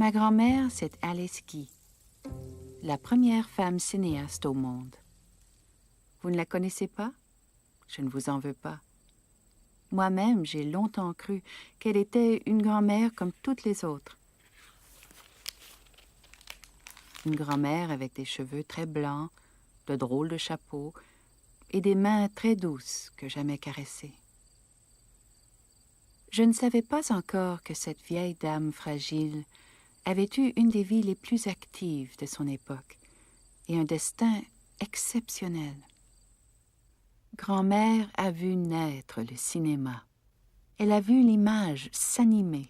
Ma grand-mère, c'est Alice Guy, la première femme cinéaste au monde. Vous ne la connaissez pas? Je ne vous en veux pas. Moi-même, j'ai longtemps cru qu'elle était une grand-mère comme toutes les autres. Une grand-mère avec des cheveux très blancs, de drôles de chapeaux et des mains très douces que j'aimais caresser. Je ne savais pas encore que cette vieille dame fragile avait eu une des vies les plus actives de son époque et un destin exceptionnel. Grand-mère a vu naître le cinéma. Elle a vu l'image s'animer.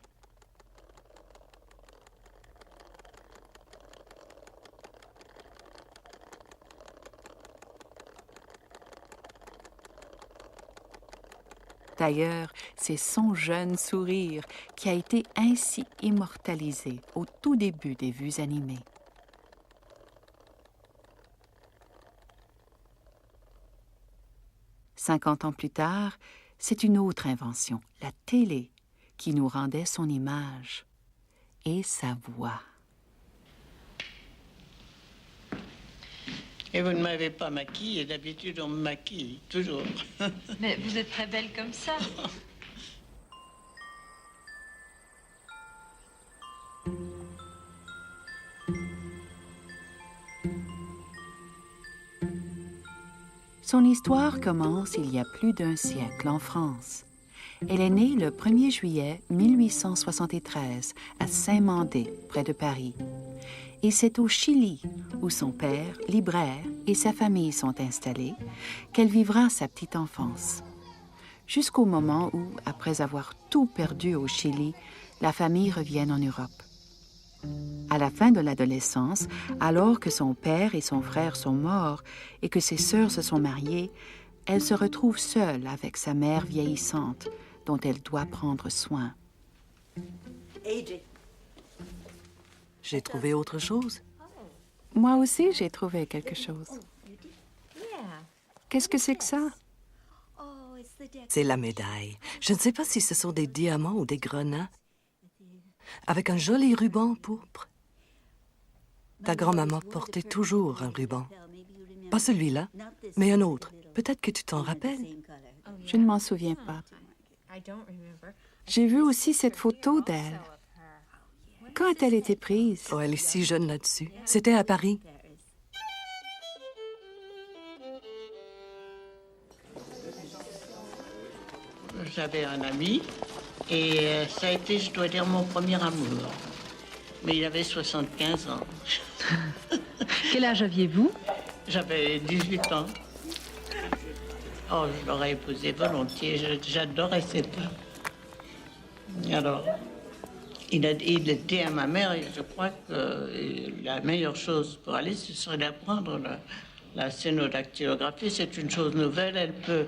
D'ailleurs, c'est son jeune sourire qui a été ainsi immortalisé au tout début des vues animées. Cinquante ans plus tard, c'est une autre invention, la télé, qui nous rendait son image et sa voix. Et vous ne m'avez pas maquillée, d'habitude on me maquille, toujours. Mais vous êtes très belle comme ça. Son histoire commence il y a plus d'un siècle en France. Elle est née le 1er juillet 1873 à Saint-Mandé, près de Paris. Et c'est au Chili, où son père, libraire, et sa famille sont installés, qu'elle vivra sa petite enfance. Jusqu'au moment où, après avoir tout perdu au Chili, la famille revient en Europe. À la fin de l'adolescence, alors que son père et son frère sont morts et que ses sœurs se sont mariées, elle se retrouve seule avec sa mère vieillissante, dont elle doit prendre soin. J'ai trouvé autre chose. Moi aussi, j'ai trouvé quelque chose. Qu'est-ce que c'est que ça? C'est la médaille. Je ne sais pas si ce sont des diamants ou des grenats. Avec un joli ruban pourpre. Ta grand-maman portait toujours un ruban. Pas celui-là, mais un autre. Peut-être que tu t'en rappelles. Je ne m'en souviens pas. J'ai vu aussi cette photo d'elle. Quand a-t-elle été prise? Oh, elle est si jeune là-dessus. C'était à Paris. J'avais un ami et ça a été, je dois dire, mon premier amour. Mais il avait 75 ans. Quel âge aviez-vous? J'avais 18 ans. Oh, je l'aurais épousé volontiers. J'adorais cette femme. Alors, il a dit à ma mère, je crois que la meilleure chose pour aller, ce serait d'apprendre la scénodactylographie. C'est une chose nouvelle. Elle peut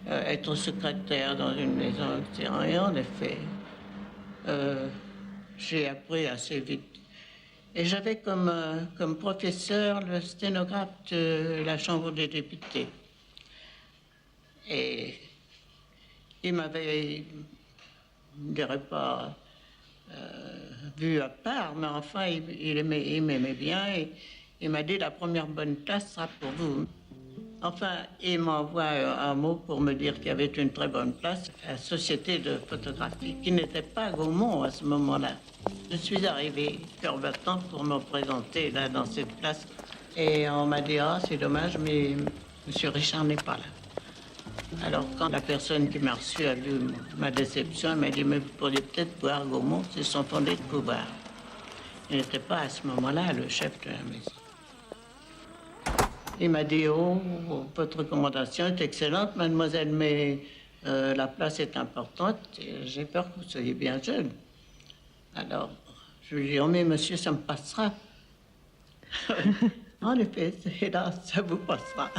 être secrétaire dans une maison, etc. Et en effet, j'ai appris assez vite. Et j'avais comme professeur le sténographe de la Chambre des députés. Et il m'avait, je ne dirais pas, vu à part, mais enfin, il m'aimait bien et il m'a dit la première bonne place sera pour vous. Enfin, il m'envoie un mot pour me dire qu'il y avait une très bonne place à la société de photographie, qui n'était pas à Gaumont à ce moment-là. Je suis arrivée cœur battant pour me présenter là dans cette place et on m'a dit ah c'est dommage mais M. Richard n'est pas là. Alors quand la personne qui m'a reçu a vu ma déception, elle m'a dit mais vous pourriez peut-être voir Gaumont, c'est son fondé de pouvoir. Il n'était pas à ce moment-là le chef de la maison. Il m'a dit, oh, votre recommandation est excellente, mademoiselle, mais la place est importante et j'ai peur que vous soyez bien jeune. Alors, je lui ai dit, oh, mais monsieur, ça me passera. En effet, hélas, ça vous passera.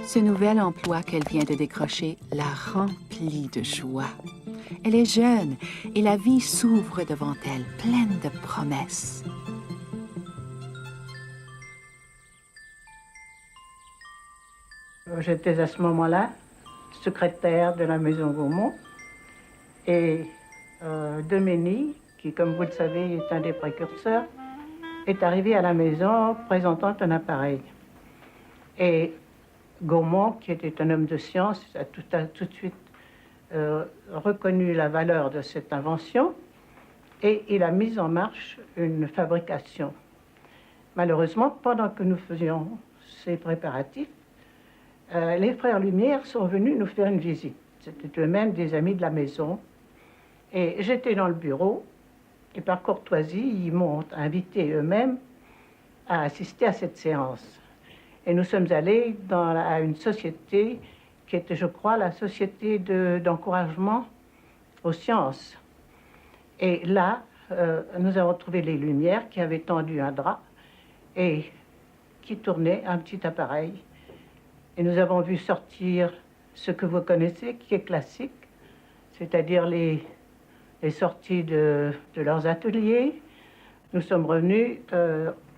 Ce nouvel emploi qu'elle vient de décrocher la remplit de joie. Elle est jeune et la vie s'ouvre devant elle, pleine de promesses. J'étais à ce moment-là secrétaire de la maison Gaumont et Demény, qui, comme vous le savez, est un des précurseurs, est arrivé à la maison présentant un appareil. Et Gaumont, qui était un homme de science, a tout de suite reconnu la valeur de cette invention et il a mis en marche une fabrication. Malheureusement, pendant que nous faisions ces préparatifs, les frères Lumière sont venus nous faire une visite. C'était eux-mêmes des amis de la maison. Et j'étais dans le bureau, et par courtoisie, ils m'ont invité eux-mêmes à assister à cette séance. Et nous sommes allés à une société qui était, je crois, la société d'encouragement aux sciences. Et là, nous avons trouvé les Lumières qui avaient tendu un drap et qui tournaient un petit appareil. Et nous avons vu sortir ce que vous connaissez, qui est classique, c'est-à-dire les sorties de leurs ateliers. Nous sommes revenus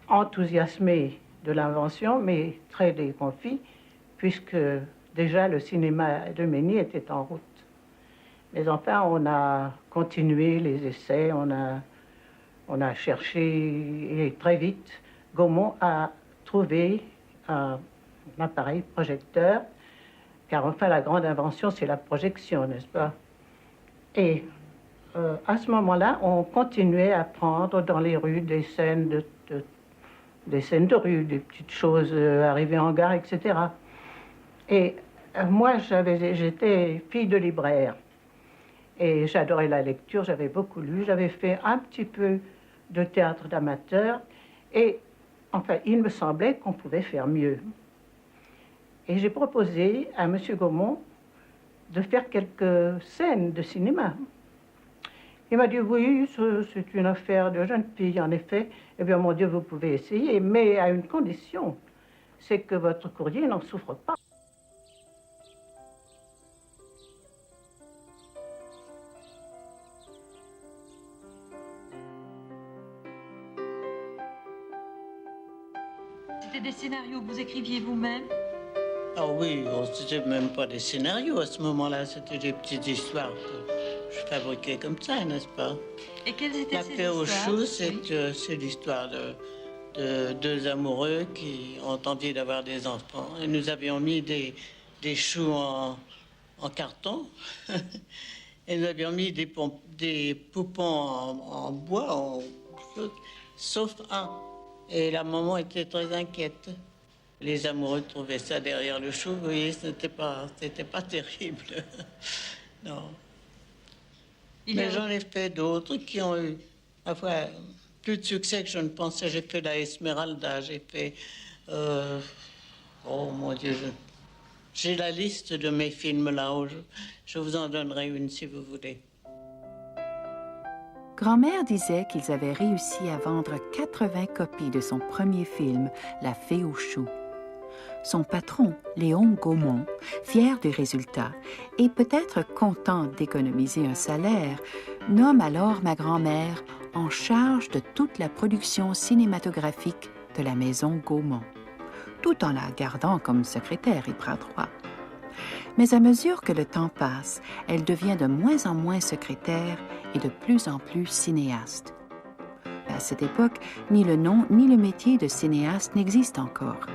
enthousiasmés de l'invention, mais très déconfits, puisque déjà le cinéma de Demény était en route. Mais enfin, on a continué les essais, on a cherché, et très vite, Gaumont a trouvé un appareil projecteur, car enfin, la grande invention, c'est la projection, n'est-ce pas? Et à ce moment-là, on continuait à prendre dans les rues des scènes de rue, des petites choses arrivées en gare, etc. Et moi, j'étais fille de libraire. Et j'adorais la lecture, j'avais beaucoup lu, j'avais fait un petit peu de théâtre d'amateur. Et enfin, il me semblait qu'on pouvait faire mieux. Et j'ai proposé à M. Gaumont de faire quelques scènes de cinéma. Il m'a dit, oui, c'est une affaire de jeune fille, en effet. Eh bien, mon Dieu, vous pouvez essayer, mais à une condition, c'est que votre courrier n'en souffre pas. C'était des scénarios que vous écriviez vous-même? Ah oui, c'était même pas des scénarios à ce moment-là, c'était des petites histoires que je fabriquais comme ça, n'est-ce pas? Et quelles étaient La ces paix aux histoires? choux, c'est l'histoire de deux amoureux qui ont envie d'avoir des enfants. Et nous avions mis des choux en carton. Et nous avions mis des poupons en bois, sauf un. Et la maman était très inquiète. Les amoureux trouvaient ça derrière le chou. Vous voyez, c'était pas terrible. Non. Mais j'en ai fait d'autres qui ont eu, parfois, plus de succès que je ne pensais. J'ai fait la Esmeralda, j'ai fait... oh mon Dieu, j'ai la liste de mes films là. Je vous en donnerai une si vous voulez. Grand-mère disait qu'ils avaient réussi à vendre 80 copies de son premier film, La Fée aux choux. Son patron, Léon Gaumont, fier du résultat et peut-être content d'économiser un salaire, nomme alors ma grand-mère en charge de toute la production cinématographique de la maison Gaumont, tout en la gardant comme secrétaire et bras droit. Mais à mesure que le temps passe, elle devient de moins en moins secrétaire et de plus en plus cinéaste. À cette époque, ni le nom ni le métier de cinéaste n'existent encore.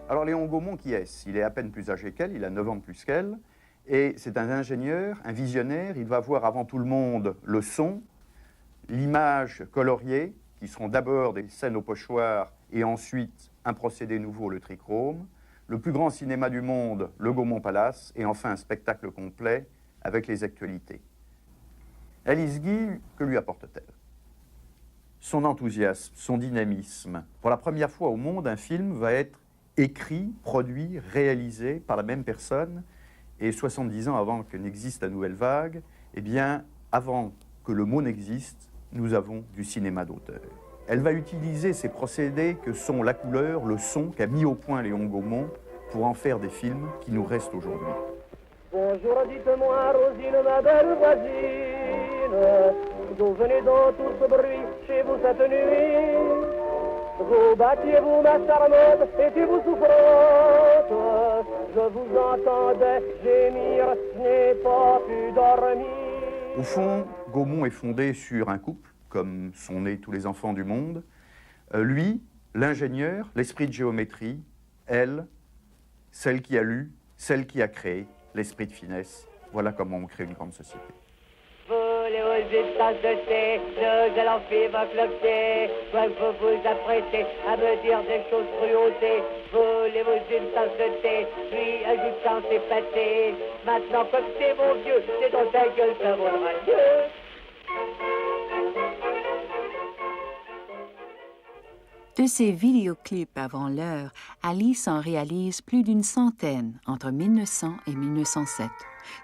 Alors Léon Gaumont, qui est-ce? Il est à peine plus âgé qu'elle, il a 9 ans de plus qu'elle, et c'est un ingénieur, un visionnaire. Il va voir avant tout le monde le son, l'image coloriée, qui seront d'abord des scènes au pochoir et ensuite un procédé nouveau, le trichrome, le plus grand cinéma du monde, le Gaumont Palace, et enfin un spectacle complet avec les actualités. Alice Guy, que lui apporte-t-elle? Son enthousiasme, son dynamisme. Pour la première fois au monde, un film va être écrit, produit, réalisé par la même personne, et 70 ans avant que n'existe la nouvelle vague, eh bien, avant que le mot n'existe, nous avons du cinéma d'auteur. Elle va utiliser ces procédés que sont la couleur, le son, qu'a mis au point Léon Gaumont, pour en faire des films qui nous restent aujourd'hui. Bonjour, dites-moi, Rosine, ma belle voisine, d'où venez donc tout ce bruit chez vous cette nuit? Vous battiez-vous, ma charmante, étiez-vous souffrante? Je vous entendais gémir, je n'ai pas pu dormir. Au fond, Gaumont est fondé sur un couple, comme sont nés tous les enfants du monde. Lui, l'ingénieur, l'esprit de géométrie, elle, celle qui a lu, celle qui a créé, l'esprit de finesse. Voilà comment on crée une grande société. Voulez aux une tasse de thé, le galant fait ma cloquer. Vous vous apprêtez à me dire des choses cruautés. Voulez-vous une tasse de thé, puis ajoutant ses pâtés. Maintenant, comme c'est mon vieux, c'est dans ta gueule, ça vaudra mieux. De ces vidéoclips avant l'heure, Alice en réalise plus d'une centaine entre 1900 et 1907,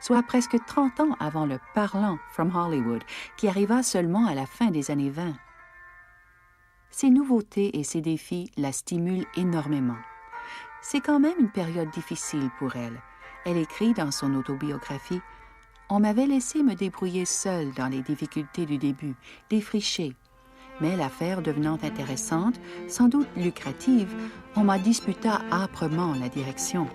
soit presque 30 ans avant le parlant From Hollywood, qui arriva seulement à la fin des années 20. Ces nouveautés et ces défis la stimulent énormément. C'est quand même une période difficile pour elle. Elle écrit dans son autobiographie « On m'avait laissé me débrouiller seule dans les difficultés du début, défricher. Mais l'affaire devenant intéressante, sans doute lucrative, on m'a disputa âprement la direction.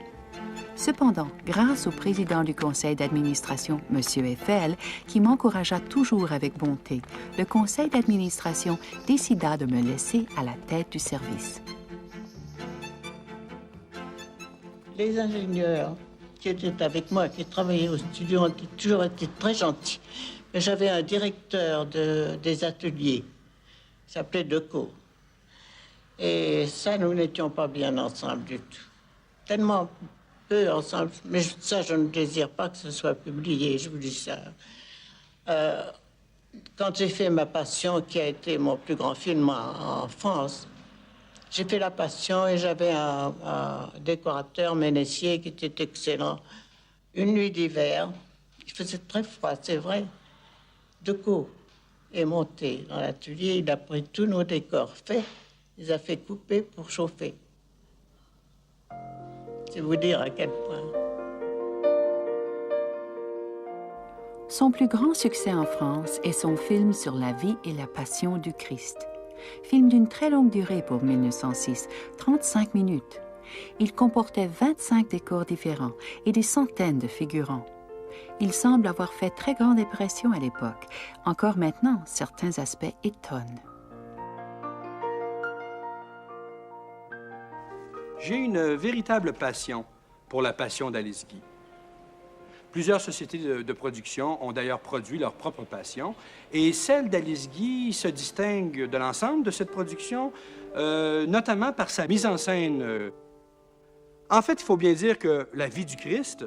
Cependant, grâce au président du conseil d'administration, M. Eiffel, qui m'encouragea toujours avec bonté, le conseil d'administration décida de me laisser à la tête du service. » Les ingénieurs qui étaient avec moi, qui travaillaient au studio, ont toujours été très gentils. Mais j'avais un directeur des ateliers, qui s'appelait Decaux. Et ça, nous n'étions pas bien ensemble du tout. Tellement peu ensemble. Mais ça, je ne désire pas que ce soit publié, je vous dis ça. Quand j'ai fait Ma Passion, qui a été mon plus grand film en France, j'ai fait La Passion et j'avais un décorateur, Ménessier, qui était excellent. Une nuit d'hiver, il faisait très froid, c'est vrai. Decaux est monté dans l'atelier, il a pris tous nos décors faits, il les a fait couper pour chauffer. C'est vous dire à quel point. Son plus grand succès en France est son film sur la vie et la passion du Christ. Film d'une très longue durée pour 1906, 35 minutes. Il comportait 25 décors différents et des centaines de figurants. Il semble avoir fait très grande impression à l'époque. Encore maintenant, certains aspects étonnent. J'ai une véritable passion pour la Passion d'Alice Guy. Plusieurs sociétés de production ont d'ailleurs produit leur propre Passion, et celle d'Alice Guy se distingue de l'ensemble de cette production, notamment par sa mise en scène. En fait, il faut bien dire que la vie du Christ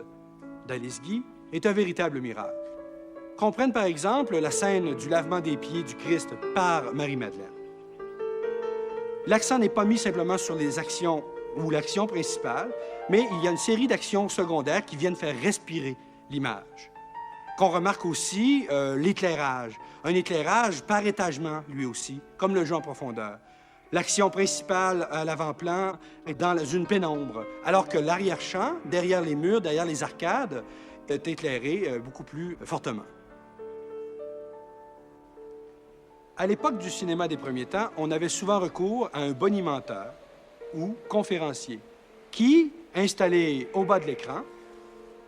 d'Alice Guy est un véritable miracle. Qu'on prenne par exemple la scène du lavement des pieds du Christ par Marie-Madeleine. L'accent n'est pas mis simplement sur les actions ou l'action principale, mais il y a une série d'actions secondaires qui viennent faire respirer l'image. Qu'on remarque aussi l'éclairage. Un éclairage par étagement, lui aussi, comme le jeu en profondeur. L'action principale à l'avant-plan est dans une pénombre, alors que l'arrière-champ, derrière les murs, derrière les arcades, est éclairé beaucoup plus fortement. À l'époque du cinéma des premiers temps, on avait souvent recours à un bonimenteur ou conférencier qui, installé au bas de l'écran,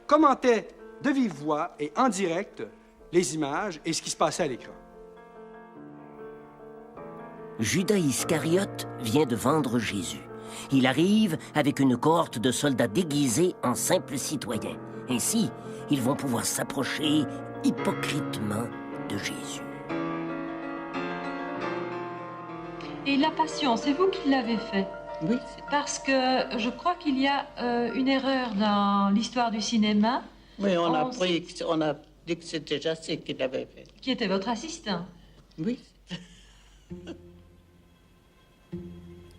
commentait de vive voix et en direct les images et ce qui se passait à l'écran. Judas Iscariote vient de vendre Jésus. Il arrive avec une cohorte de soldats déguisés en simples citoyens. Ainsi, ils vont pouvoir s'approcher hypocritement de Jésus. Et La Passion, c'est vous qui l'avez fait? Oui. C'est parce que je crois qu'il y a une erreur dans l'histoire du cinéma. Oui, on a dit que c'était Jacé qui l'avait fait. Qui était votre assistant? Oui.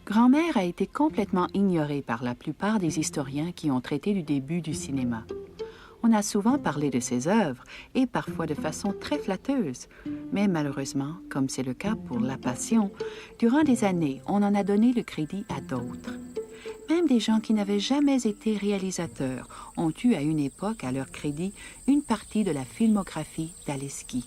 Grand-mère a été complètement ignorée par la plupart des historiens qui ont traité du début du cinéma. On a souvent parlé de ses œuvres, et parfois de façon très flatteuse. Mais malheureusement, comme c'est le cas pour La Passion, durant des années, on en a donné le crédit à d'autres. Même des gens qui n'avaient jamais été réalisateurs ont eu à une époque à leur crédit une partie de la filmographie d'Aleski.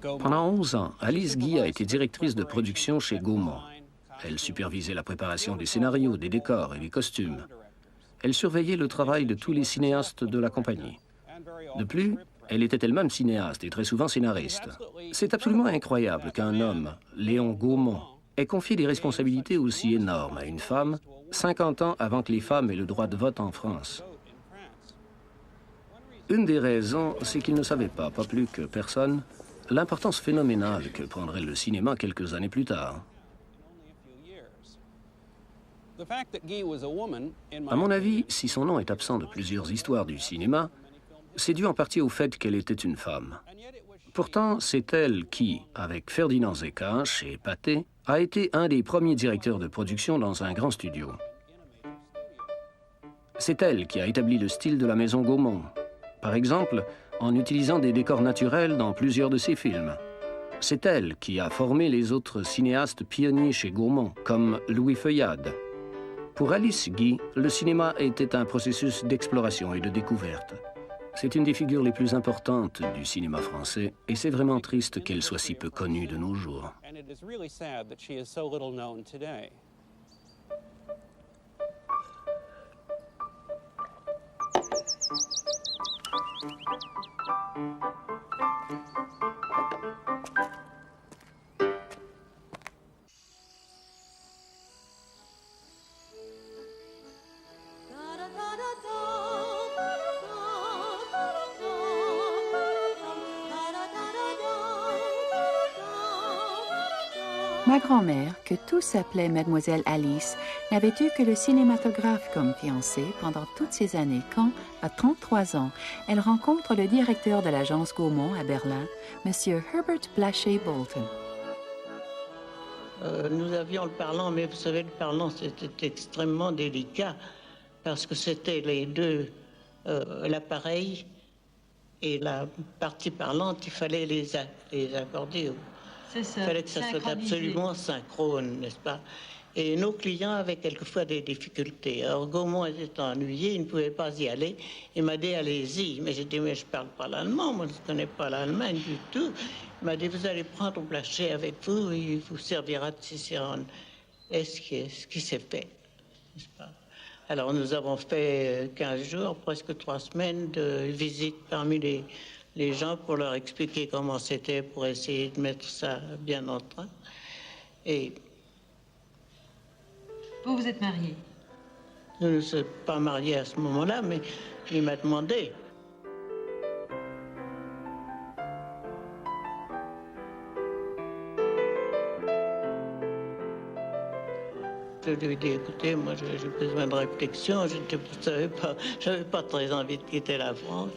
Pendant 11 ans, Alice Guy a été directrice de production chez Gaumont. Elle supervisait la préparation des scénarios, des décors et des costumes. Elle surveillait le travail de tous les cinéastes de la compagnie. De plus, elle était elle-même cinéaste et très souvent scénariste. C'est absolument incroyable qu'un homme, Léon Gaumont, ait confié des responsabilités aussi énormes à une femme 50 ans avant que les femmes aient le droit de vote en France. Une des raisons, c'est qu'il ne savait pas plus que personne, l'importance phénoménale que prendrait le cinéma quelques années plus tard. À mon avis, si son nom est absent de plusieurs histoires du cinéma, c'est dû en partie au fait qu'elle était une femme. Pourtant, c'est elle qui, avec Ferdinand Zecca, chez Pathé, a été un des premiers directeurs de production dans un grand studio. C'est elle qui a établi le style de la maison Gaumont. Par exemple, en utilisant des décors naturels dans plusieurs de ses films. C'est elle qui a formé les autres cinéastes pionniers chez Gaumont, comme Louis Feuillade. Pour Alice Guy, le cinéma était un processus d'exploration et de découverte. C'est une des figures les plus importantes du cinéma français, et c'est vraiment triste qu'elle soit si peu connue de nos jours. Ma grand-mère, que tous appelaient Mademoiselle Alice, n'avait eu que le cinématographe comme fiancé pendant toutes ces années quand, à 33 ans, elle rencontre le directeur de l'agence Gaumont à Berlin, M. Herbert Blaché Bolton. Nous avions le parlant, mais vous savez, le parlant, c'était extrêmement délicat parce que c'était les deux, l'appareil et la partie parlante, il fallait les accorder. C'est ça. Il fallait que ça soit absolument synchrone, n'est-ce pas? Et nos clients avaient quelquefois des difficultés. Alors Gaumont était ennuyé, il ne pouvait pas y aller. Il m'a dit, allez-y. Mais j'ai dit, mais je ne parle pas l'allemand, moi je ne connais pas l'Allemagne du tout. Il m'a dit, vous allez prendre Blaché avec vous, il vous servira de Cicérone. Et ce qui s'est fait, n'est-ce pas? Alors nous avons fait 15 jours, presque 3 semaines de visite parmi les gens pour leur expliquer comment c'était, pour essayer de mettre ça bien en train. Et vous êtes mariés? Nous ne sommes pas mariés à ce moment-là, mais il m'a demandé. Je lui ai dit, écoutez, moi j'ai besoin de réflexion, j'avais pas très envie de quitter la France.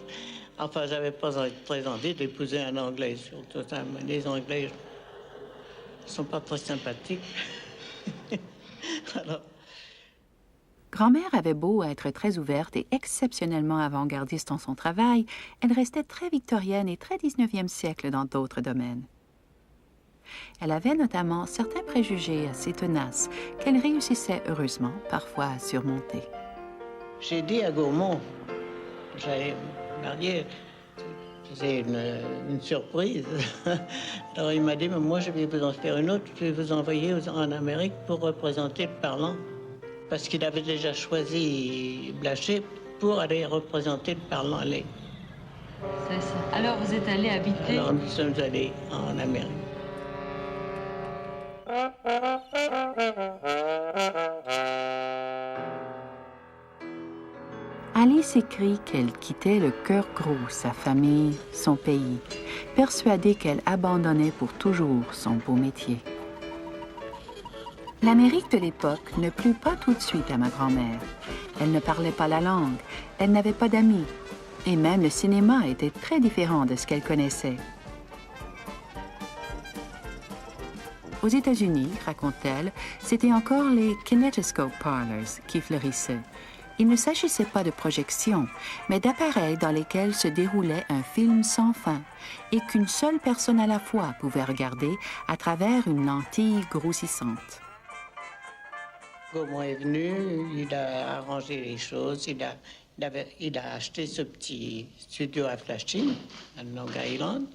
Enfin, j'avais pas très envie d'épouser un Anglais, surtout. Les Anglais ne sont pas très sympathiques. Alors... Grand-mère avait beau être très ouverte et exceptionnellement avant-gardiste dans son travail, elle restait très victorienne et très 19e siècle dans d'autres domaines. Elle avait notamment certains préjugés assez tenaces qu'elle réussissait heureusement parfois à surmonter. J'ai dit à Gaumont, j'allais marié, c'est une surprise. Alors il m'a dit, mais moi je vais vous en faire une autre, je vais vous envoyer en Amérique pour représenter le parlant. Parce qu'il avait déjà choisi Blaché pour aller représenter le parlant. C'est ça. Alors vous êtes allé habiter... Alors nous sommes allés en Amérique. Alice écrit qu'elle quittait le cœur gros sa famille, son pays, persuadée qu'elle abandonnait pour toujours son beau métier. L'Amérique de l'époque ne plut pas tout de suite à ma grand-mère. Elle ne parlait pas la langue, elle n'avait pas d'amis, et même le cinéma était très différent de ce qu'elle connaissait. Aux États-Unis, raconte-t-elle, c'était encore les kinetoscope parlors qui fleurissaient. Il ne s'agissait pas de projections, mais d'appareils dans lesquels se déroulait un film sans fin et qu'une seule personne à la fois pouvait regarder à travers une lentille grossissante. Gaumont est venu, il a arrangé les choses, il a acheté ce petit studio à Flushing, à Long Island,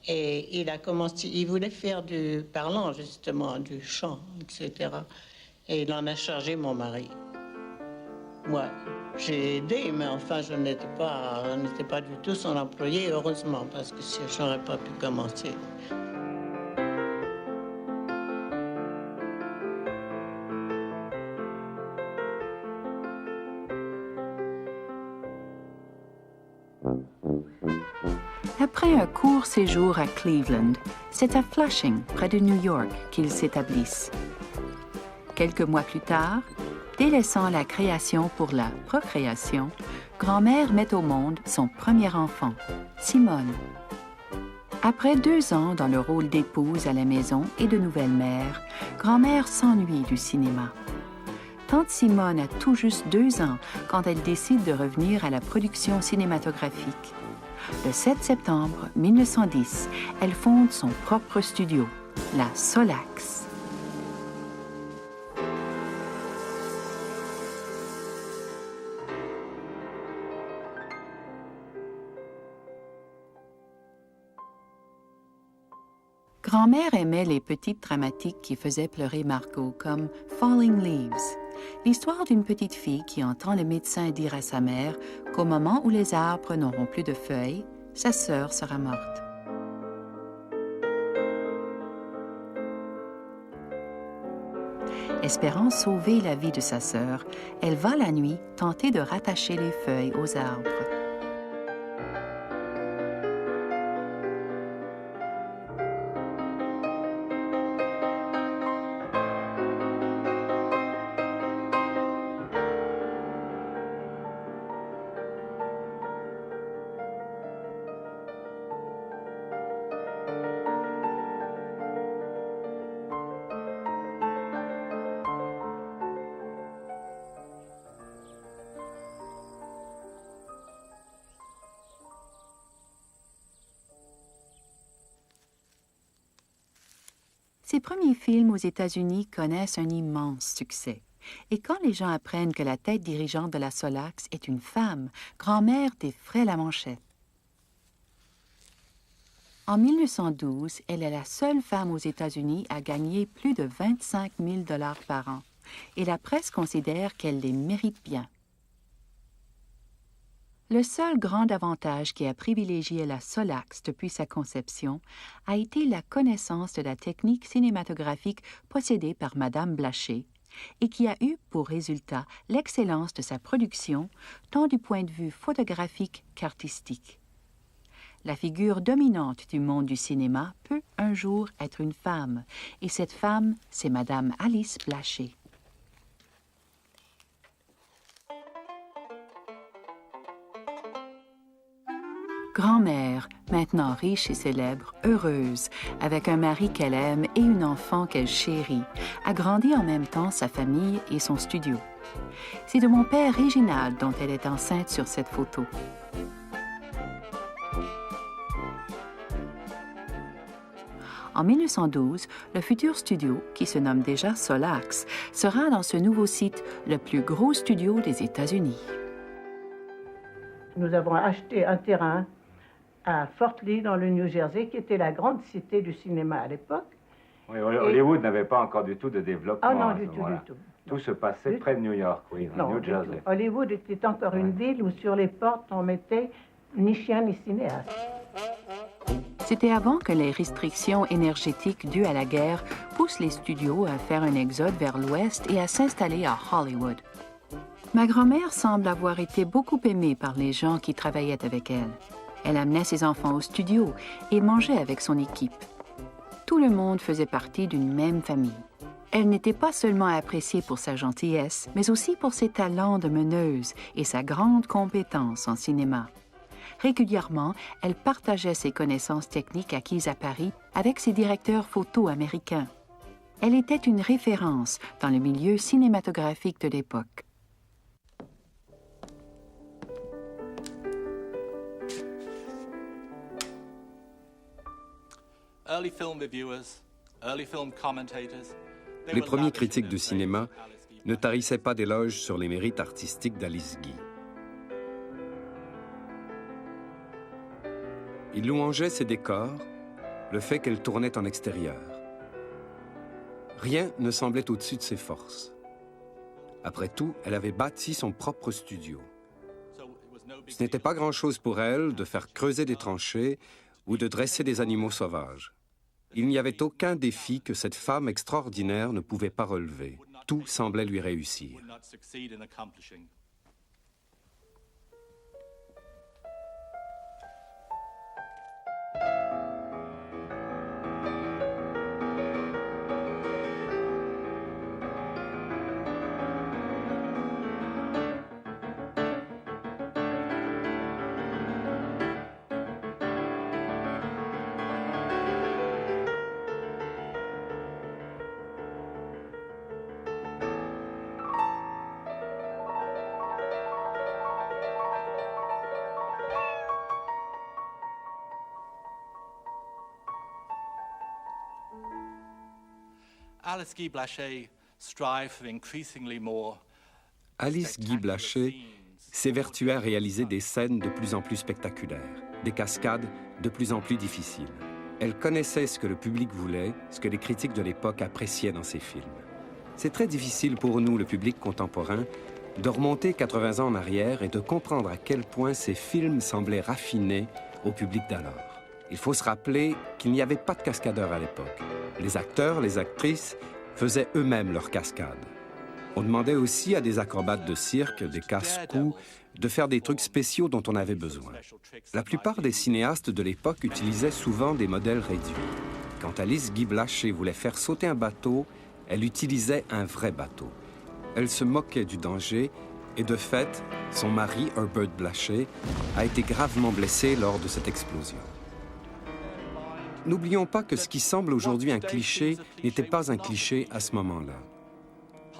et il a commencé, il voulait faire du parlant, justement, du chant, etc. Et il en a chargé mon mari. Moi, j'ai aidé, mais enfin, je n'étais pas du tout son employé, heureusement, parce que je n'aurais pas pu commencer. Après un court séjour à Cleveland, c'est à Flushing, près de New York, qu'ils s'établissent. Quelques mois plus tard, délaissant la création pour la procréation, grand-mère met au monde son premier enfant, Simone. Après 2 ans dans le rôle d'épouse à la maison et de nouvelle mère, grand-mère s'ennuie du cinéma. Tante Simone a tout juste 2 ans quand elle décide de revenir à la production cinématographique. Le 7 septembre 1910, elle fonde son propre studio, la Solax. Grand-mère aimait les petites dramatiques qui faisaient pleurer Margot, comme Falling Leaves, l'histoire d'une petite fille qui entend le médecin dire à sa mère qu'au moment où les arbres n'auront plus de feuilles, sa sœur sera morte. Espérant sauver la vie de sa sœur, elle va la nuit tenter de rattacher les feuilles aux arbres. Ses premiers films aux États-Unis connaissent un immense succès. Et quand les gens apprennent que la tête dirigeante de la Solax est une femme, grand-mère défraie la manchette. En 1912, elle est la seule femme aux États-Unis à gagner plus de 25 000 $ par an. Et la presse considère qu'elle les mérite bien. Le seul grand avantage qui a privilégié la Solax depuis sa conception a été la connaissance de la technique cinématographique possédée par Madame Blaché et qui a eu pour résultat l'excellence de sa production, tant du point de vue photographique qu'artistique. La figure dominante du monde du cinéma peut un jour être une femme, et cette femme, c'est Madame Alice Blaché. Grand-mère, maintenant riche et célèbre, heureuse, avec un mari qu'elle aime et une enfant qu'elle chérit, agrandit en même temps sa famille et son studio. C'est de mon père Réginald dont elle est enceinte sur cette photo. En 1912, le futur studio, qui se nomme déjà Solax, sera dans ce nouveau site le plus gros studio des États-Unis. Nous avons acheté un terrain à Fort Lee, dans le New Jersey, qui était la grande cité du cinéma à l'époque. Oui, Hollywood n'avait pas encore du tout de développement. Ah non, du tout. Tout se passait près de New York, oui, dans le New Jersey. Hollywood était encore une ville où sur les portes on mettait ni chien ni cinéaste. C'était avant que les restrictions énergétiques dues à la guerre poussent les studios à faire un exode vers l'ouest et à s'installer à Hollywood. Ma grand-mère semble avoir été beaucoup aimée par les gens qui travaillaient avec elle. Elle amenait ses enfants au studio et mangeait avec son équipe. Tout le monde faisait partie d'une même famille. Elle n'était pas seulement appréciée pour sa gentillesse, mais aussi pour ses talents de meneuse et sa grande compétence en cinéma. Régulièrement, elle partageait ses connaissances techniques acquises à Paris avec ses directeurs photo américains. Elle était une référence dans le milieu cinématographique de l'époque. Les premiers critiques de cinéma ne tarissaient pas d'éloges sur les mérites artistiques d'Alice Guy. Ils louangeaient ses décors, le fait qu'elle tournait en extérieur. Rien ne semblait au-dessus de ses forces. Après tout, elle avait bâti son propre studio. Ce n'était pas grand-chose pour elle de faire creuser des tranchées ou de dresser des animaux sauvages. Il n'y avait aucun défi que cette femme extraordinaire ne pouvait pas relever. Tout semblait lui réussir. Alice Guy Blaché strive for increasingly more. Alice Guy Blaché s'évertuait à réaliser des scènes de plus en plus spectaculaires, des cascades de plus en plus difficiles. Elle connaissait ce que le public voulait, ce que les critiques de l'époque appréciaient dans ses films. C'est très difficile pour nous, le public contemporain, de remonter 80 ans en arrière et de comprendre à quel point ces films semblaient raffinés au public d'alors. Il faut se rappeler qu'il n'y avait pas de cascadeurs à l'époque. Les acteurs, les actrices faisaient eux-mêmes leurs cascades. On demandait aussi à des acrobates de cirque, des casse-cous, de faire des trucs spéciaux dont on avait besoin. La plupart des cinéastes de l'époque utilisaient souvent des modèles réduits. Quand Alice Guy Blaché voulait faire sauter un bateau, elle utilisait un vrai bateau. Elle se moquait du danger et de fait, son mari, Herbert Blaché, a été gravement blessé lors de cette explosion. N'oublions pas que ce qui semble aujourd'hui un cliché n'était pas un cliché à ce moment-là.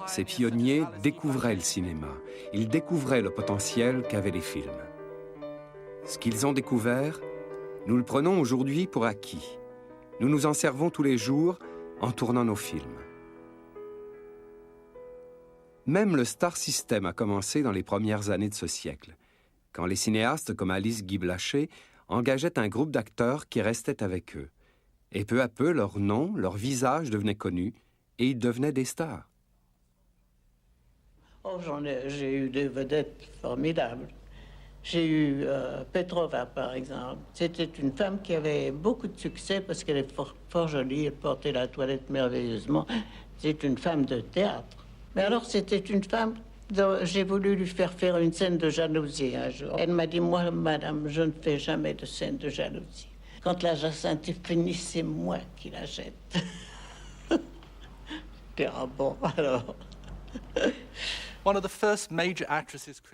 Ces pionniers découvraient le cinéma. Ils découvraient le potentiel qu'avaient les films. Ce qu'ils ont découvert, nous le prenons aujourd'hui pour acquis. Nous nous en servons tous les jours en tournant nos films. Même le star system a commencé dans les premières années de ce siècle, quand les cinéastes comme Alice Guy Blaché engageaient un groupe d'acteurs qui restaient avec eux. Et peu à peu, leur nom, leur visage devenaient connus et ils devenaient des stars. Oh, j'ai eu des vedettes formidables. J'ai eu Petrova, par exemple. C'était une femme qui avait beaucoup de succès parce qu'elle est fort jolie, elle portait la toilette merveilleusement. C'est une femme de théâtre. Mais alors, c'était une femme dont j'ai voulu lui faire une scène de jalousie un jour. Elle m'a dit, moi, madame, je ne fais jamais de scène de jalousie. Quand la jacinthe est finie, c'est moi qui la jette. Ah bon, alors...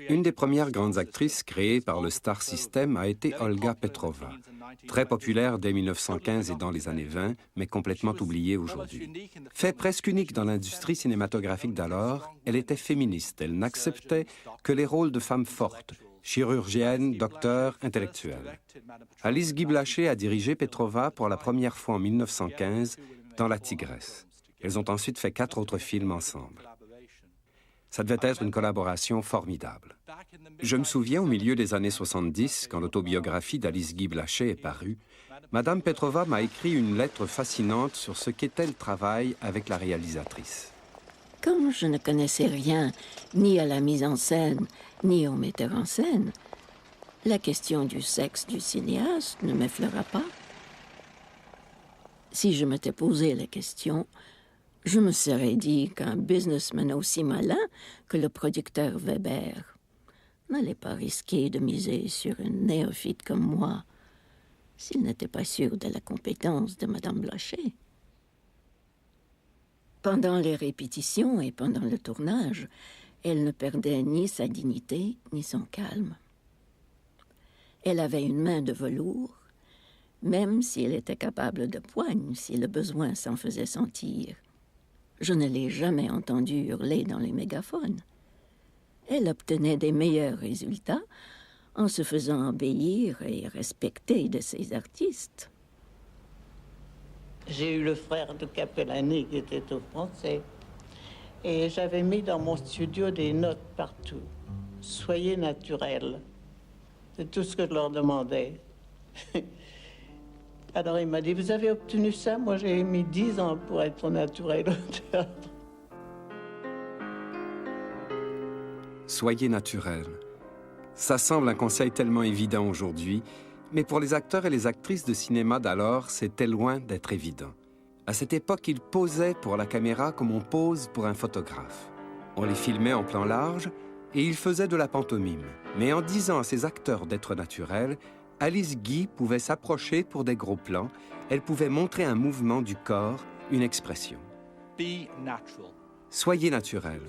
Une des premières grandes actrices créées par le Star System a été Olga Petrova, très populaire dès 1915 et dans les années 20, mais complètement oubliée aujourd'hui. Fait presque unique dans l'industrie cinématographique d'alors, elle était féministe. Elle n'acceptait que les rôles de femmes fortes, chirurgiennes, docteurs, intellectuelles. Alice Guy Blaché a dirigé Petrova pour la première fois en 1915 dans La Tigresse. Elles ont ensuite fait 4 autres films ensemble. Ça devait être une collaboration formidable. Je me souviens, au milieu des années 70, quand l'autobiographie d'Alice Guy Blaché est parue, Madame Petrova m'a écrit une lettre fascinante sur ce qu'était le travail avec la réalisatrice. Comme je ne connaissais rien, ni à la mise en scène, ni au metteur en scène, la question du sexe du cinéaste ne m'effleura pas. Si je m'étais posé la question, je me serais dit qu'un businessman aussi malin que le producteur Weber n'allait pas risquer de miser sur une néophyte comme moi s'il n'était pas sûr de la compétence de Madame Blaché. Pendant les répétitions et pendant le tournage, elle ne perdait ni sa dignité ni son calme. Elle avait une main de velours, même si elle était capable de poigne si le besoin s'en faisait sentir. Je ne l'ai jamais entendue hurler dans les mégaphones. Elle obtenait des meilleurs résultats en se faisant obéir et respecter de ses artistes. J'ai eu le frère de Capellani qui était au français. Et j'avais mis dans mon studio des notes partout. Soyez naturels. C'est tout ce que je leur demandais. Alors il m'a dit, vous avez obtenu ça? Moi j'ai mis 10 ans pour être naturel au théâtre. Soyez naturel. Ça semble un conseil tellement évident aujourd'hui, mais pour les acteurs et les actrices de cinéma d'alors, c'était loin d'être évident. À cette époque, ils posaient pour la caméra comme on pose pour un photographe. On les filmait en plan large et ils faisaient de la pantomime. Mais en disant à ces acteurs d'être naturels, Alice Guy pouvait s'approcher pour des gros plans. Elle pouvait montrer un mouvement du corps, une expression. Be natural. Soyez naturel.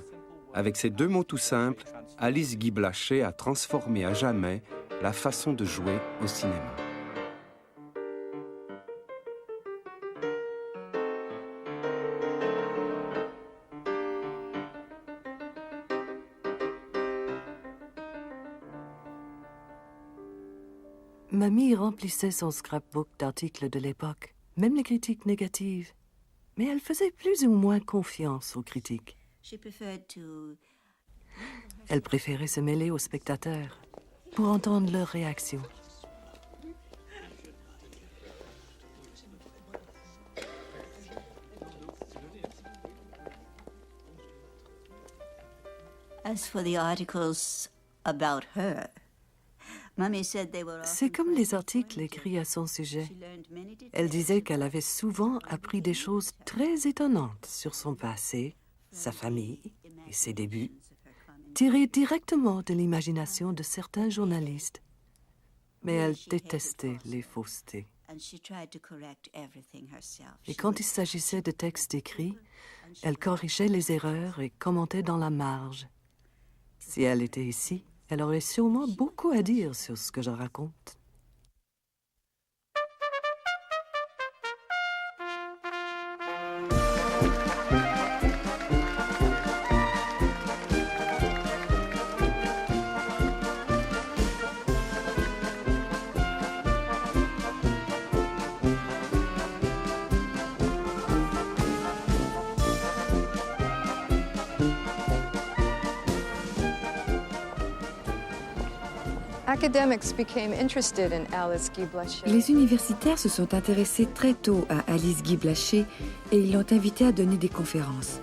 Avec ces deux mots tout simples, Alice Guy Blaché a transformé à jamais la façon de jouer au cinéma. Mamie remplissait son scrapbook d'articles de l'époque, même les critiques négatives. Mais elle faisait plus ou moins confiance aux critiques. Elle préférait se mêler aux spectateurs pour entendre leurs réactions. As for the articles about her, c'est comme les articles écrits à son sujet. Elle disait qu'elle avait souvent appris des choses très étonnantes sur son passé, sa famille et ses débuts, tirées directement de l'imagination de certains journalistes. Mais elle détestait les faussetés. Et quand il s'agissait de textes écrits, elle corrigeait les erreurs et commentait dans la marge. Si elle était ici, elle aurait sûrement beaucoup à dire sur ce que je raconte. Les universitaires se sont intéressés très tôt à Alice Guy Blaché et ils l'ont invitée à donner des conférences.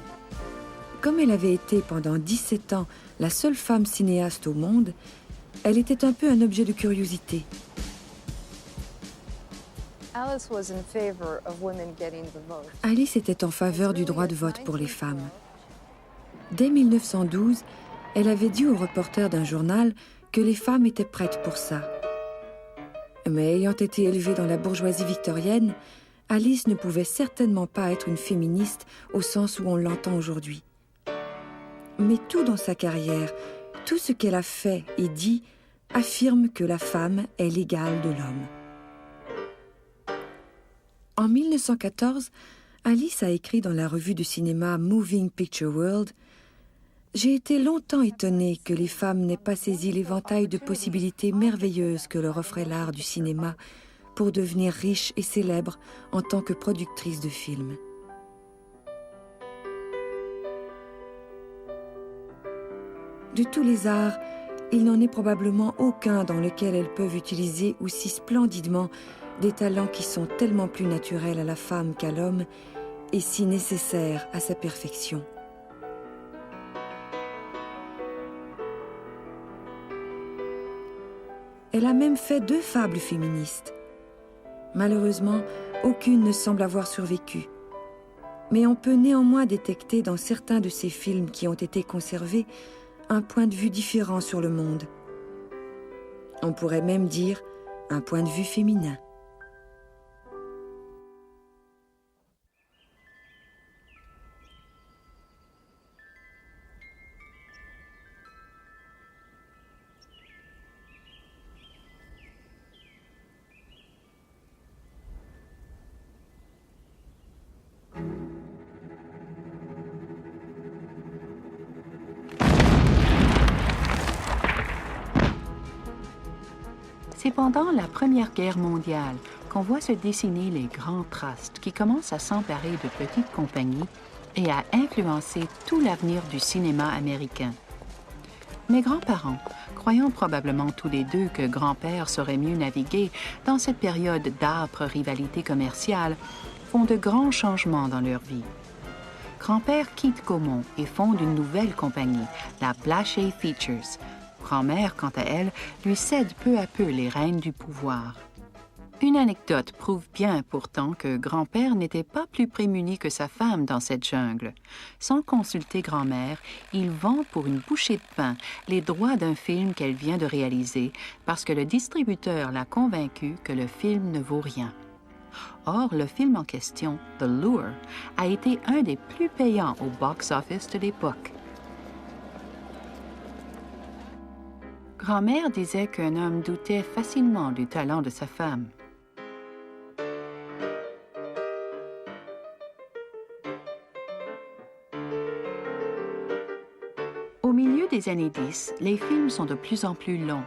Comme elle avait été pendant 17 ans la seule femme cinéaste au monde, elle était un peu un objet de curiosité. Alice était en faveur du droit de vote pour les femmes. Dès 1912, elle avait dit au reporter d'un journal que les femmes étaient prêtes pour ça. Mais ayant été élevée dans la bourgeoisie victorienne, Alice ne pouvait certainement pas être une féministe au sens où on l'entend aujourd'hui. Mais tout dans sa carrière, tout ce qu'elle a fait et dit, affirme que la femme est l'égale de l'homme. En 1914, Alice a écrit dans la revue de cinéma Moving Picture World: « J'ai été longtemps étonnée que les femmes n'aient pas saisi l'éventail de possibilités merveilleuses que leur offrait l'art du cinéma pour devenir riches et célèbres en tant que productrices de films. » De tous les arts, il n'en est probablement aucun dans lequel elles peuvent utiliser aussi splendidement des talents qui sont tellement plus naturels à la femme qu'à l'homme et si nécessaires à sa perfection. Elle a même fait 2 fables féministes. Malheureusement, aucune ne semble avoir survécu. Mais on peut néanmoins détecter dans certains de ces films qui ont été conservés un point de vue différent sur le monde. On pourrait même dire un point de vue féminin. C'est pendant la Première Guerre mondiale qu'on voit se dessiner les grands trusts qui commencent à s'emparer de petites compagnies et à influencer tout l'avenir du cinéma américain. Mes grands-parents, croyant probablement tous les deux que grand-père saurait mieux naviguer dans cette période d'âpre rivalité commerciale, font de grands changements dans leur vie. Grand-père quitte Gaumont et fonde une nouvelle compagnie, la Blaché Features. Grand-mère, quant à elle, lui cède peu à peu les rênes du pouvoir. Une anecdote prouve bien pourtant que grand-père n'était pas plus prémuni que sa femme dans cette jungle. Sans consulter grand-mère, il vend pour une bouchée de pain les droits d'un film qu'elle vient de réaliser parce que le distributeur l'a convaincu que le film ne vaut rien. Or, le film en question, The Lure, a été un des plus payants au box-office de l'époque. Grand-mère disait qu'un homme doutait facilement du talent de sa femme. Au milieu des années 10, les films sont de plus en plus longs.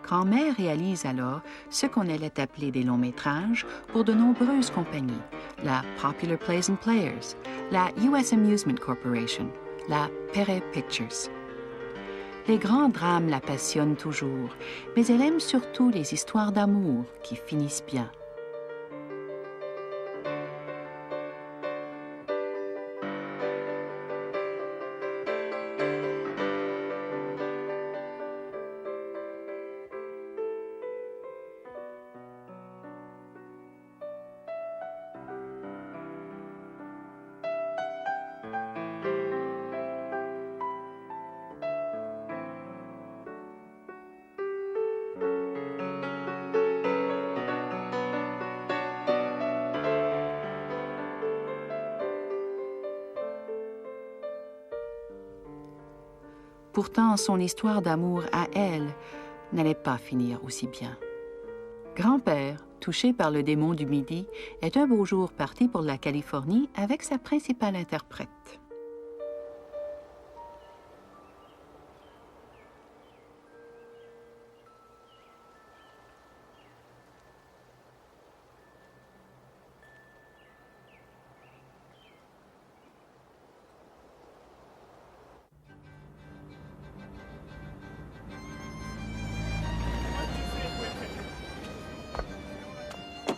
Grand-mère réalise alors ce qu'on allait appeler des longs-métrages pour de nombreuses compagnies, la Popular Plays and Players, la US Amusement Corporation, la Perret Pictures. Les grands drames la passionnent toujours, mais elle aime surtout les histoires d'amour qui finissent bien. Pourtant, son histoire d'amour à elle n'allait pas finir aussi bien. Grand-père, touché par le démon du Midi, est un beau jour parti pour la Californie avec sa principale interprète.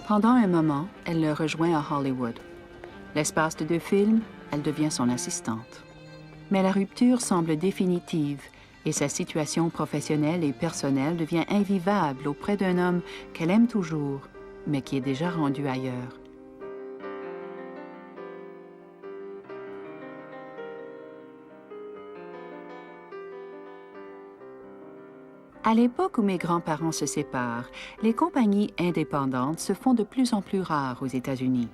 Pendant un moment, elle le rejoint à Hollywood. L'espace de 2 films, elle devient son assistante. Mais la rupture semble définitive et sa situation professionnelle et personnelle devient invivable auprès d'un homme qu'elle aime toujours, mais qui est déjà rendu ailleurs. À l'époque où mes grands-parents se séparent, les compagnies indépendantes se font de plus en plus rares aux États-Unis.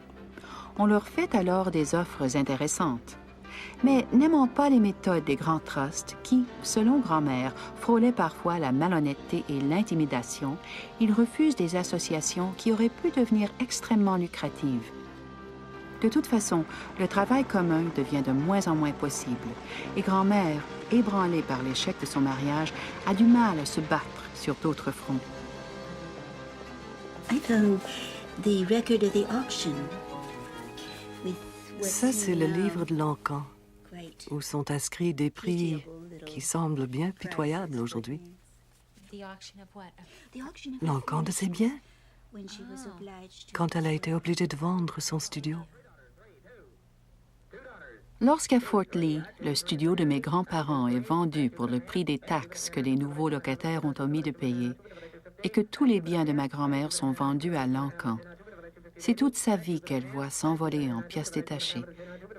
On leur fait alors des offres intéressantes. Mais n'aimant pas les méthodes des grands trusts qui, selon grand-mère, frôlaient parfois la malhonnêteté et l'intimidation, ils refusent des associations qui auraient pu devenir extrêmement lucratives. De toute façon, le travail commun devient de moins en moins possible et grand-mère, ébranlée par l'échec de son mariage, a du mal à se battre sur d'autres fronts. Ça, c'est le livre de l'encan, où sont inscrits des prix qui semblent bien pitoyables aujourd'hui. L'encan de ses biens, quand elle a été obligée de vendre son studio. Lorsqu'à Fort Lee, le studio de mes grands-parents est vendu pour le prix des taxes que les nouveaux locataires ont omis de payer et que tous les biens de ma grand-mère sont vendus à l'encan, c'est toute sa vie qu'elle voit s'envoler en pièces détachées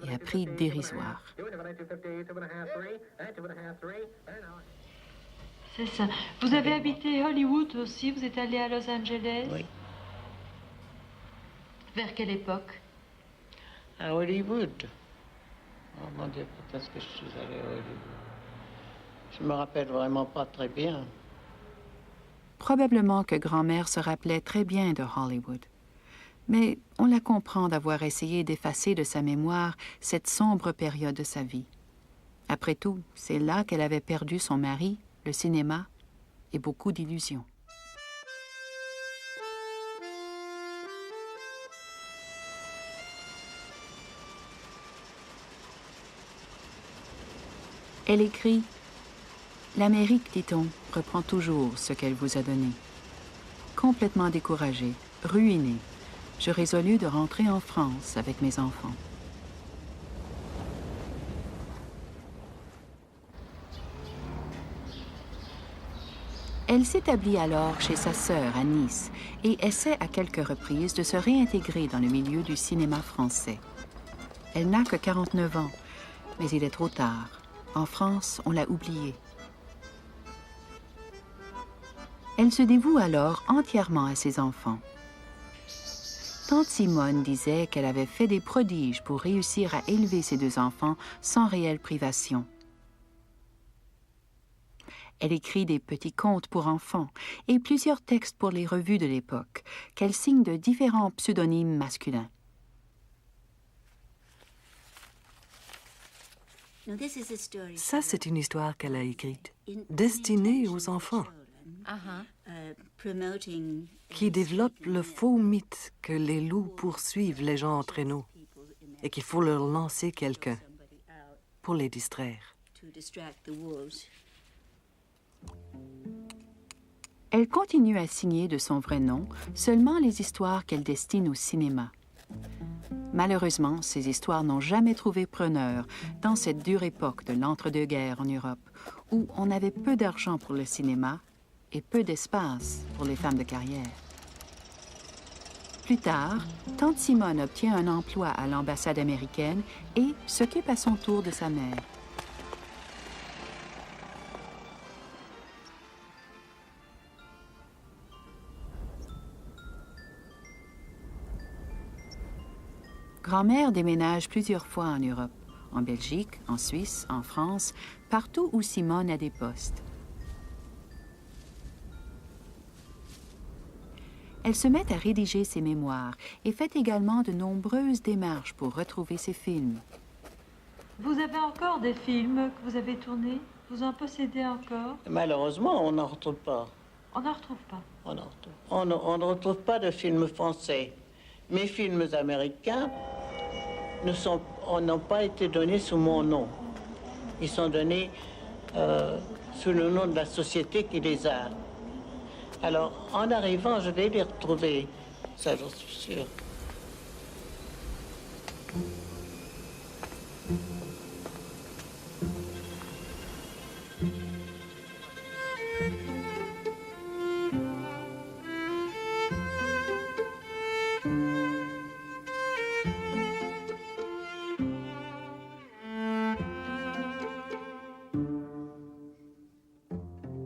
et à prix dérisoires. C'est ça. Vous avez habité Hollywood aussi? Vous êtes allé à Los Angeles? Oui. Vers quelle époque? À Hollywood. Oh mon Dieu, peut-être que je suis allée à Hollywood. Je me rappelle vraiment pas très bien. Probablement que grand-mère se rappelait très bien de Hollywood. Mais on la comprend d'avoir essayé d'effacer de sa mémoire cette sombre période de sa vie. Après tout, c'est là qu'elle avait perdu son mari, le cinéma et beaucoup d'illusions. Elle écrit « L'Amérique, dit-on, reprend toujours ce qu'elle vous a donné. Complètement découragée, ruinée, je résolus de rentrer en France avec mes enfants. » Elle s'établit alors chez sa sœur à Nice et essaie à quelques reprises de se réintégrer dans le milieu du cinéma français. Elle n'a que 49 ans, mais il est trop tard. En France, on l'a oubliée. Elle se dévoue alors entièrement à ses enfants. Tante Simone disait qu'elle avait fait des prodiges pour réussir à élever ses 2 enfants sans réelle privation. Elle écrit des petits contes pour enfants et plusieurs textes pour les revues de l'époque, qu'elle signe de différents pseudonymes masculins. Ça, c'est une histoire qu'elle a écrite, destinée aux enfants, qui développe le faux mythe que les loups poursuivent les gens en traîneau et qu'il faut leur lancer quelqu'un pour les distraire. Elle continue à signer de son vrai nom seulement les histoires qu'elle destine au cinéma. Malheureusement, ces histoires n'ont jamais trouvé preneur dans cette dure époque de l'entre-deux-guerres en Europe, où on avait peu d'argent pour le cinéma et peu d'espace pour les femmes de carrière. Plus tard, Tante Simone obtient un emploi à l'ambassade américaine et s'occupe à son tour de sa mère. Grand-mère déménage plusieurs fois en Europe, en Belgique, en Suisse, en France, partout où Simone a des postes. Elle se met à rédiger ses mémoires et fait également de nombreuses démarches pour retrouver ses films. Vous avez encore des films que vous avez tournés? Vous en possédez encore? Malheureusement, on n'en retrouve pas. On n'en retrouve pas? On ne retrouve pas de films français. Mes films américains n'ont pas été donnés sous mon nom. Ils sont donnés sous le nom de la société qui les a. Alors, en arrivant, je vais les retrouver. Ça, j'en suis sûre.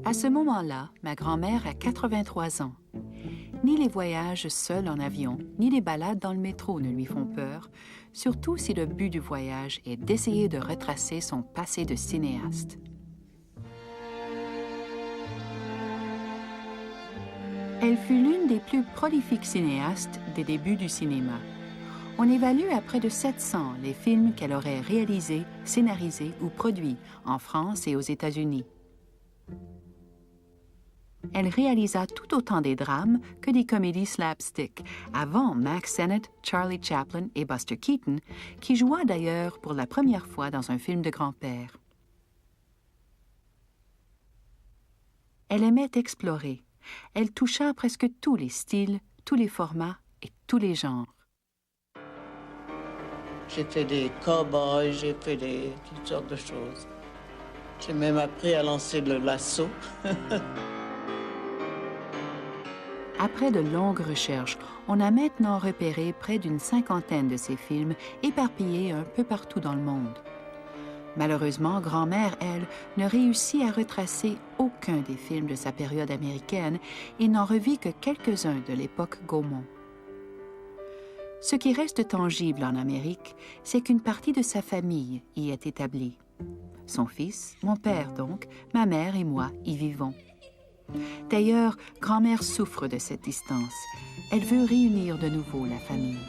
À ce moment-là, ma grand-mère a 83 ans. Ni les voyages seuls en avion, ni les balades dans le métro ne lui font peur, surtout si le but du voyage est d'essayer de retracer son passé de cinéaste. Elle fut l'une des plus prolifiques cinéastes des débuts du cinéma. On évalue à près de 700 les films qu'elle aurait réalisés, scénarisés ou produits en France et aux États-Unis. Elle réalisa tout autant des drames que des comédies slapstick, avant Mack Sennett, Charlie Chaplin et Buster Keaton, qui joua d'ailleurs pour la première fois dans un film de grand-père. Elle aimait explorer. Elle toucha presque tous les styles, tous les formats et tous les genres. J'ai fait des cow-boys, j'ai fait toutes sortes de choses. J'ai même appris à lancer le lasso. Après de longues recherches, on a maintenant repéré près d'une 50aine de ces films éparpillés un peu partout dans le monde. Malheureusement, grand-mère, elle, ne réussit à retracer aucun des films de sa période américaine et n'en revit que quelques-uns de l'époque Gaumont. Ce qui reste tangible en Amérique, c'est qu'une partie de sa famille y est établie. Son fils, mon père donc, ma mère et moi y vivons. D'ailleurs, grand-mère souffre de cette distance. Elle veut réunir de nouveau la famille.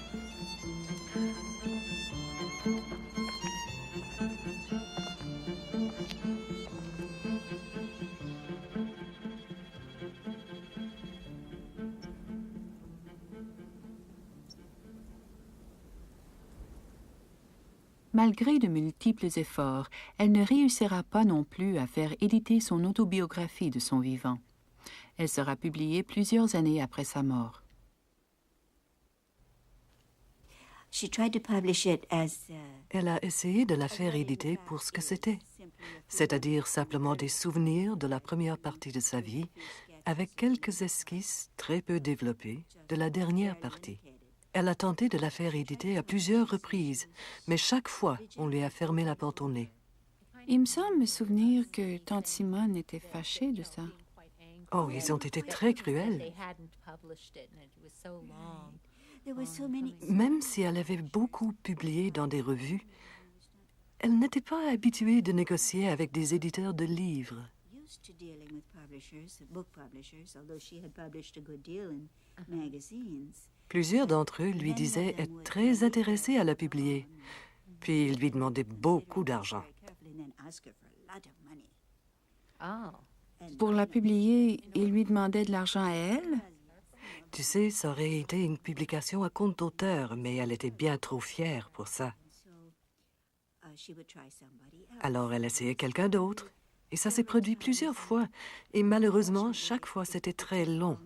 Malgré de multiples efforts, elle ne réussira pas non plus à faire éditer son autobiographie de son vivant. Elle sera publiée plusieurs années après sa mort. Elle a essayé de la faire éditer pour ce que c'était, c'est-à-dire simplement des souvenirs de la première partie de sa vie, avec quelques esquisses très peu développées de la dernière partie. Elle a tenté de la faire éditer à plusieurs reprises, mais chaque fois, on lui a fermé la porte au nez. Il me semble me souvenir que tante Simone était fâchée de ça. Oh, ils ont été très cruels. Même si elle avait beaucoup publié dans des revues, elle n'était pas habituée de négocier avec des éditeurs de livres. Plusieurs d'entre eux lui disaient être très intéressés à la publier, puis ils lui demandaient beaucoup d'argent. Pour la publier, il lui demandait de l'argent à elle? Tu sais, ça aurait été une publication à compte d'auteur, mais elle était bien trop fière pour ça. Alors elle essayait quelqu'un d'autre, et ça s'est produit plusieurs fois. Et malheureusement, chaque fois, c'était très long.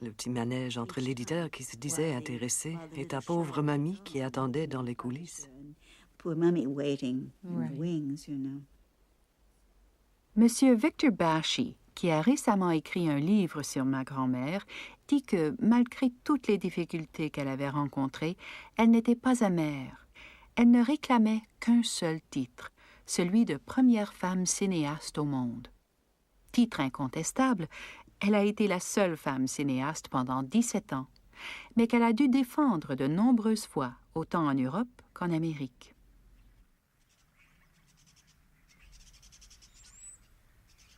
Le petit manège entre l'éditeur qui se disait intéressé et ta pauvre mamie qui attendait dans les coulisses. Monsieur Victor Bashi, qui a récemment écrit un livre sur ma grand-mère, dit que, malgré toutes les difficultés qu'elle avait rencontrées, elle n'était pas amère. Elle ne réclamait qu'un seul titre, celui de première femme cinéaste au monde. Titre incontestable, elle a été la seule femme cinéaste pendant 17 ans, mais qu'elle a dû défendre de nombreuses fois, autant en Europe qu'en Amérique.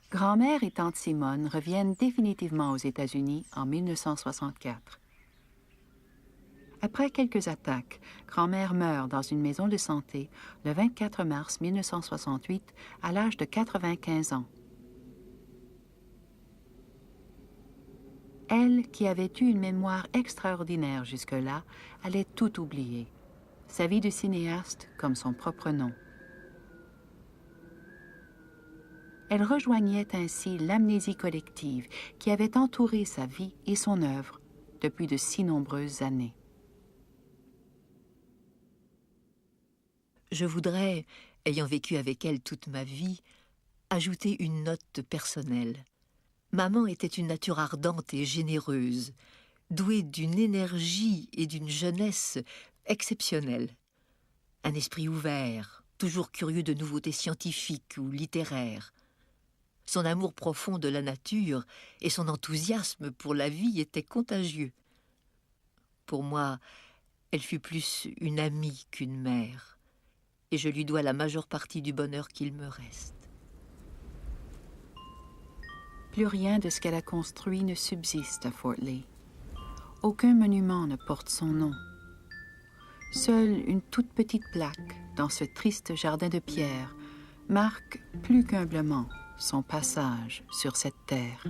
Grand-mère et tante Simone reviennent définitivement aux États-Unis en 1964. Après quelques attaques, grand-mère meurt dans une maison de santé le 24 mars 1968 à l'âge de 95 ans. Elle, qui avait eu une mémoire extraordinaire jusque-là, allait tout oublier. Sa vie de cinéaste comme son propre nom. Elle rejoignait ainsi l'amnésie collective qui avait entouré sa vie et son œuvre depuis de si nombreuses années. Je voudrais, ayant vécu avec elle toute ma vie, ajouter une note personnelle. Maman était une nature ardente et généreuse, douée d'une énergie et d'une jeunesse exceptionnelles. Un esprit ouvert, toujours curieux de nouveautés scientifiques ou littéraires. Son amour profond de la nature et son enthousiasme pour la vie étaient contagieux. Pour moi, elle fut plus une amie qu'une mère, et je lui dois la majeure partie du bonheur qu'il me reste. Plus rien de ce qu'elle a construit ne subsiste à Fort Lee. Aucun monument ne porte son nom. Seule une toute petite plaque dans ce triste jardin de pierre marque plus qu'humblement son passage sur cette terre.